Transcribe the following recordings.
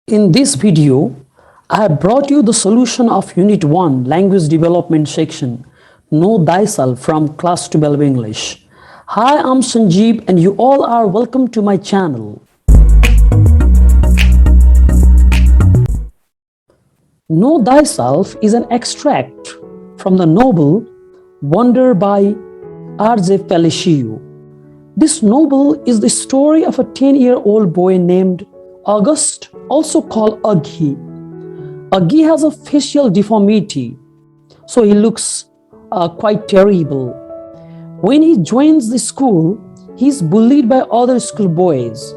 In this video, I have brought you the solution of Unit 1 Language Development section, Know Thyself from Class 12 English. Hi, I'm Sanjeev and you all are welcome to my channel. Know Thyself is an extract from the novel Wonder by R.J. Palacio. This novel is the story of a 10-year-old boy named August, also called Aggie. Aggie has a facial deformity, so he looks quite terrible. When he joins the school, he is bullied by other schoolboys.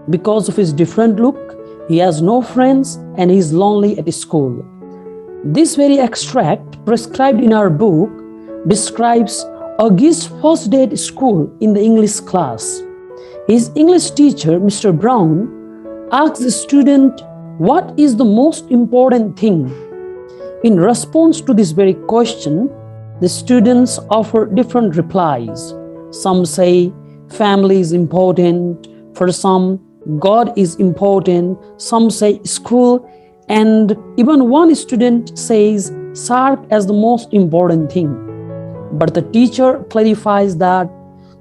Because of his different look, he has no friends and he is lonely at school. This very extract, prescribed in our book, describes Aggie's first day at school in the English class. His English teacher, Mr. Brown, asks the student, what is the most important thing? In response to this very question, the students offer different replies. Some say family is important, for some God is important, some say school, and even one student says shark as the most important thing. But the teacher clarifies that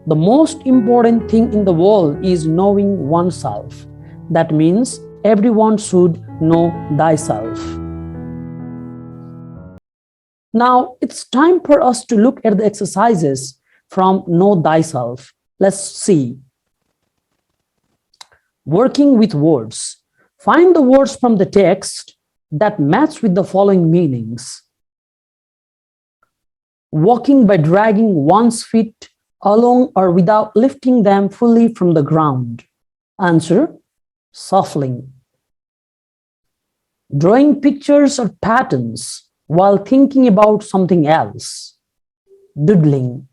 the most important thing in the world is knowing oneself. That means everyone should know thyself. Now it's time for us to look at the exercises from Know Thyself. Let's see. Working with words. Find the words from the text that match with the following meanings. Walking by dragging one's feet along or without lifting them fully from the ground. Answer: shuffling. Drawing pictures or patterns while thinking about something else. Doodling.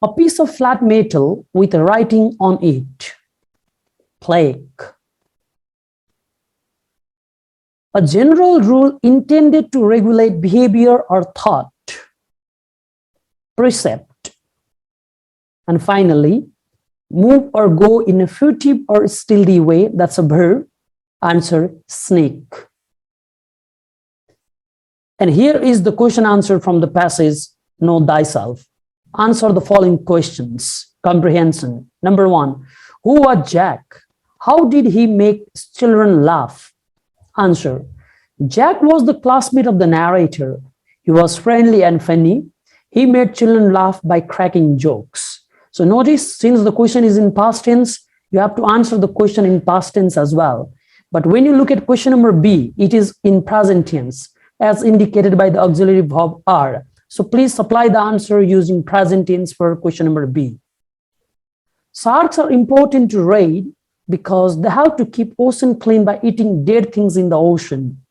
A piece of flat metal with writing on it. Plaque. A general rule intended to regulate behavior or thought. Precept. And finally, move or go in a furtive or stealthy way, that's a verb. Answer: sneak. And here is the question answer from the passage, Know Thyself. Answer the following questions. Comprehension. Number 1, who was Jack? How did he make children laugh? Answer: Jack was the classmate of the narrator. He was friendly and funny. He made children laugh by cracking jokes. So notice, since the question is in past tense, you have to answer the question in past tense as well. But when you look at question number B, it is in present tense, as indicated by the auxiliary verb are. So please supply the answer using present tense for question number B. Sharks are important to read because they have to keep ocean clean by eating dead things in the ocean.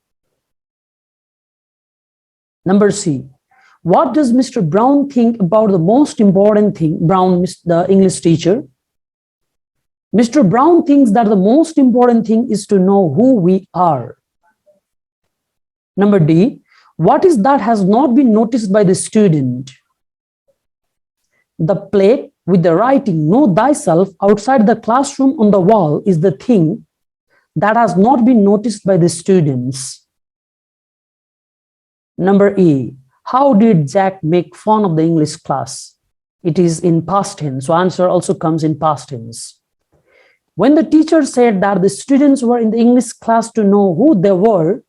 Number C. What does Mr. Brown think about the most important thing? Brown, the English teacher. Mr. Brown thinks that the most important thing is to know who we are. Number D. What is that has not been noticed by the student? The plaque with the writing Know Thyself outside the classroom on the wall is the thing that has not been noticed by the students. Number E. How did Jack make fun of the English class? It is in past tense, so answer also comes in past tense. When the teacher said that the students were in the English class to know who they were,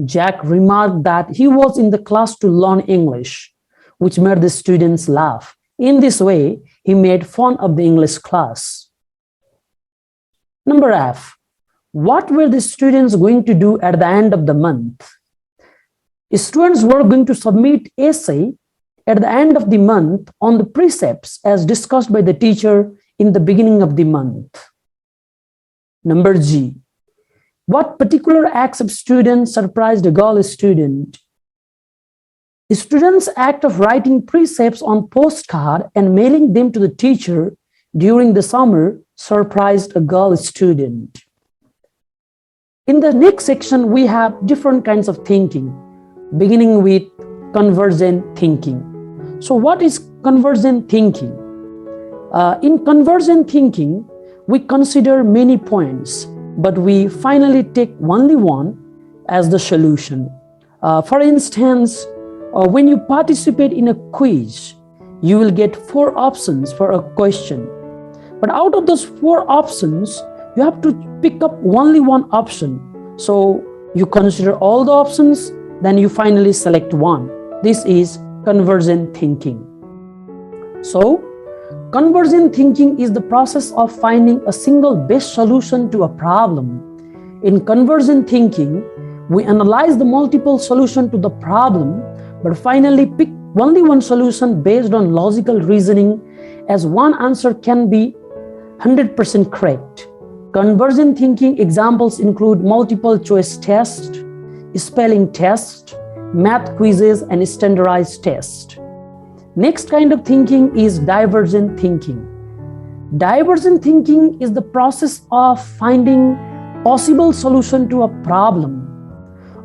Jack remarked that he was in the class to learn English, which made the students laugh. In this way, he made fun of the English class. Number F. What were the students going to do at the end of the month? Students were going to submit essay at the end of the month on the precepts as discussed by the teacher in the beginning of the month. Number G. What particular acts of students surprised a girl student? The students' act of writing precepts on postcard and mailing them to the teacher during the summer surprised a girl student. In the next section, we have different kinds of thinking, beginning with convergent thinking. So what is convergent thinking? In convergent thinking, we consider many points. but we finally take only one as the solution. For instance, when you participate in a quiz, you will get 4 options for a question. But out of those 4 options, you have to pick up only one option. So you consider all the options, then you finally select one. This is convergent thinking. So, convergent thinking is the process of finding a single best solution to a problem. In convergent thinking, we analyze the multiple solutions to the problem, but finally pick only one solution based on logical reasoning, as one answer can be 100% correct. Convergent thinking examples include multiple choice tests, spelling tests, math quizzes, and standardized tests. Next kind of thinking is divergent thinking. Divergent thinking is the process of finding possible solution to a problem.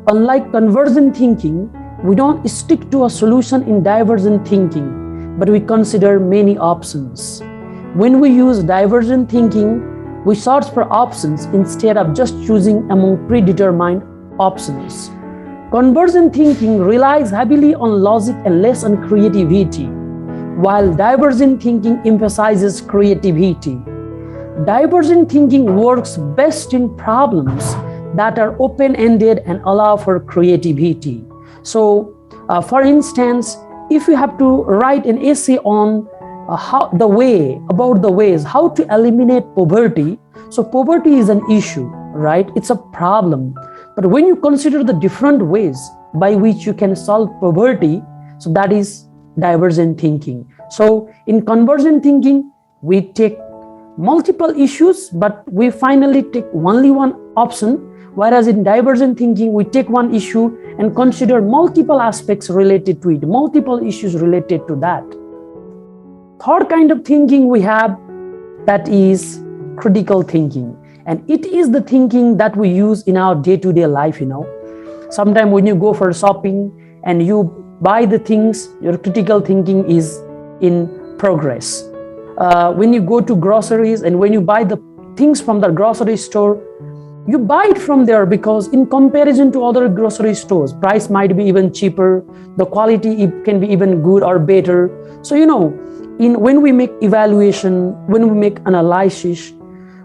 Unlike convergent thinking, we don't stick to a solution in divergent thinking, but we consider many options. When we use divergent thinking, we search for options instead of just choosing among predetermined options. Convergent thinking relies heavily on logic and less on creativity, while divergent thinking emphasizes creativity. Divergent thinking works best in problems that are open-ended and allow for creativity. So, for instance, if you have to write an essay on about the ways how to eliminate poverty, so poverty is an issue, right? It's a problem. But when you consider the different ways by which you can solve poverty, so that is divergent thinking. So in convergent thinking, we take multiple issues, but we finally take only one option, whereas in divergent thinking, we take one issue and consider multiple aspects related to it, multiple issues related to that. Third kind of thinking we have, that is critical thinking. And it is the thinking that we use in our day-to-day life, Sometimes when you go for shopping and you buy the things, your critical thinking is in progress. When you go to groceries and when you buy the things from the grocery store, you buy it from there because in comparison to other grocery stores, price might be even cheaper, the quality can be even good or better. So, when we make evaluation, when we make analysis,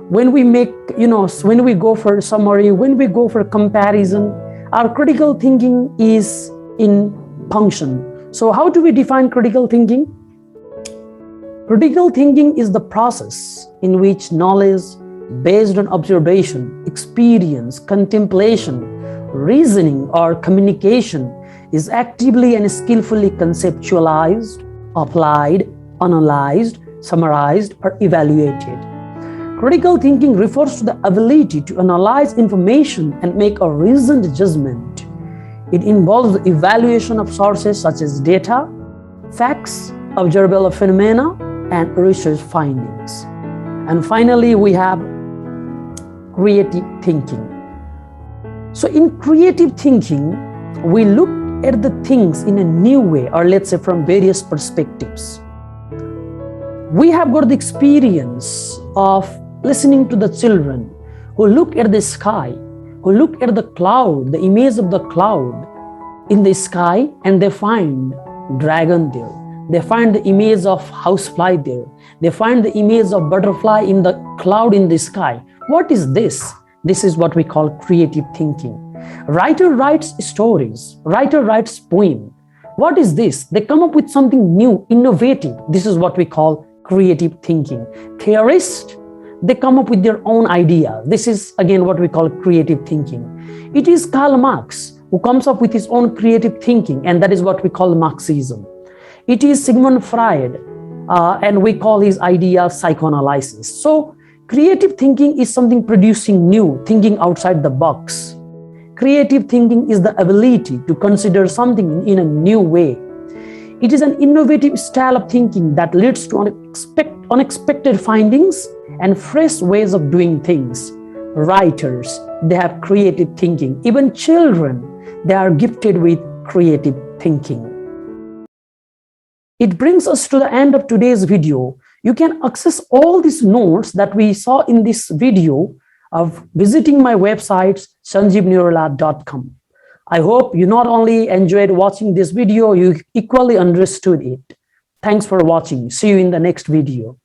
when we make, when we go for summary, when we go for comparison, our critical thinking is in function. So how do we define critical thinking? Critical thinking is the process in which knowledge based on observation, experience, contemplation, reasoning, or communication is actively and skillfully conceptualized, applied, analyzed, summarized, or evaluated. Critical thinking refers to the ability to analyze information and make a reasoned judgment. It involves the evaluation of sources such as data, facts, observable phenomena, and research findings. And finally, we have creative thinking. So in creative thinking, we look at the things in a new way, or let's say from various perspectives. We have got the experience of listening to the children who look at the sky, who look at the cloud, the image of the cloud in the sky, and they find dragon there. They find the image of housefly there. They find the image of butterfly in the cloud in the sky. What is this? This is what we call creative thinking. Writer writes stories. Writer writes poem. What is this? They come up with something new, innovative. This is what we call creative thinking. Theorists, they come up with their own idea. This is again what we call creative thinking. It is Karl Marx who comes up with his own creative thinking, and that is what we call Marxism. It is Sigmund Freud, and we call his idea psychoanalysis. So creative thinking is something producing new, thinking outside the box. Creative thinking is the ability to consider something in a new way. It is an innovative style of thinking that leads to unexpected findings and fresh ways of doing things. Writers, they have creative thinking. Even children, they are gifted with creative thinking. It brings us to the end of today's video. You can access all these notes that we saw in this video of visiting my website, sanjeevniraula.com. I hope you not only enjoyed watching this video, you equally understood it. Thanks for watching. See you in the next video.